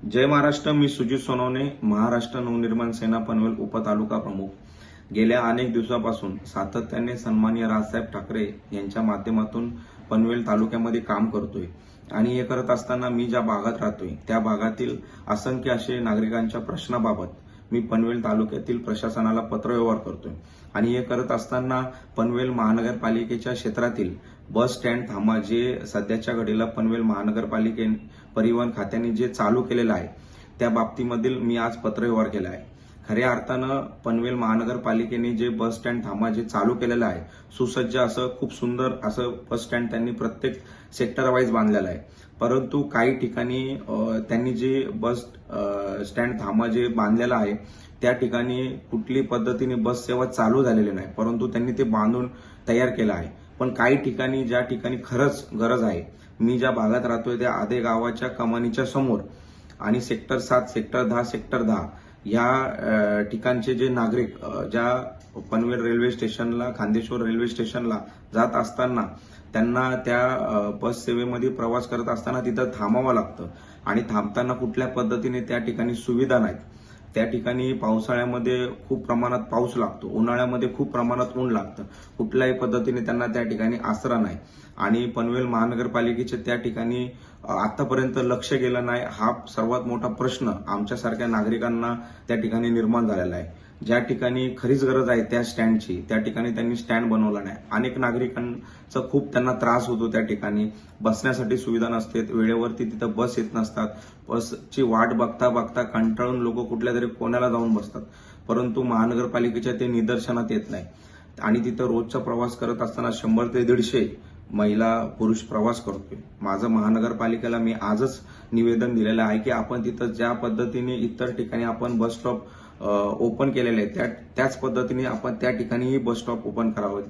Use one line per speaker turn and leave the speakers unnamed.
जय महाराष्ट्र. मी सुजित सोनवणे, महाराष्ट्र नवनिर्माण सेना पनवेल उपतालुका प्रमुख. गेल्या अनेक दिवसापासून सातत्याने सन्माननीय राजसाहेब ठाकरे यांच्या माध्यमातून पनवेल तालुक्यामध्ये काम करतोय आणि हे करत असताना मी ज्या भागात राहतोय त्या भागातील असंख्य असे नागरिकांच्या प्रश्नाबाबत मी पनवेल तालुक्यातील प्रशासनाला पत्रव्यवहार करतोय आणि हे करत असताना पनवेल महानगरपालिकेच्या क्षेत्रातील बस स्टँड थांबा जे सध्याच्या घडीला पनवेल महानगरपालिके परिवहन खात्याने जे चालू केलेलं आहे त्या बाबतीमधील मी आज पत्रव्यवहार केला आहे. खऱ्या अर्थानं पनवेल महानगरपालिकेने जे बस स्टँड थांबा जे चालू केलेलं आहे सुसज्ज असं खूप सुंदर असं बस स्टँड त्यांनी प्रत्येक सेक्टर वाईज बांधलेलं आहे. परंतु काही ठिकाणी त्यांनी जे बस स्टँड थांबा जे बांधलेलं आहे त्या ठिकाणी कुठली पद्धतीने बस सेवा चालू झालेली नाही, परंतु त्यांनी ते बांधून तयार केलं आहे. पण काही ठिकाणी ज्या ठिकाणी खरंच गरज आहे, मी ज्या भागात राहतोय त्या आधे गावाच्या कमानीच्या समोर आणि सेक्टर 7, सेक्टर 10, सेक्टर 10 या ठिकाणचे जे नागरिक ज्या पनवेल रेल्वे स्टेशनला, खांदेश्वर रेल्वे स्टेशनला जात असताना त्यांना त्या बस सेवेमध्ये प्रवास करत असताना तिथं थांबावं लागतं आणि थांबताना कुठल्या पद्धतीने त्या ठिकाणी सुविधा नाहीत. त्या ठिकाणी पावसाळ्यामध्ये खूप प्रमाणात पाऊस लागतो, उन्हाळ्यामध्ये खूप प्रमाणात ऊन लागतं, कुठल्याही पद्धतीने त्यांना त्या ठिकाणी आसरा नाही आणि पनवेल महानगरपालिकेचे त्या ठिकाणी आतापर्यंत लक्ष गेलं नाही. हा सर्वात मोठा प्रश्न आमच्यासारख्या नागरिकांना त्या ठिकाणी निर्माण झालेला आहे. ज्या ठिकाणी खरीच गरज आहे त्या स्टँडची त्या ठिकाणी त्यांनी स्टँड बनवला नाही. अनेक नागरिकांचा खूप त्यांना त्रास होतो, त्या ठिकाणी बसण्यासाठी सुविधा नसते, वेळेवरती तिथं बस येत नसतात, बसची वाट बघता बघता कंटाळून लोक कुठल्या तरी कोण्याला जाऊन बसतात, परंतु महानगरपालिकेच्या ते निदर्शनात येत नाही आणि तिथं रोजचा प्रवास करत असताना 100 ते 150 महिला पुरुष प्रवास करतोय. माझं महानगरपालिकेला मी आजच निवेदन दिलेलं आहे की आपण तिथं ज्या पद्धतीने इतर ठिकाणी आपण बस स्टॉप ओपन केलेले आहे त्याच पद्धतीने आपण त्या ठिकाणीही बस स्टॉप ओपन करावं.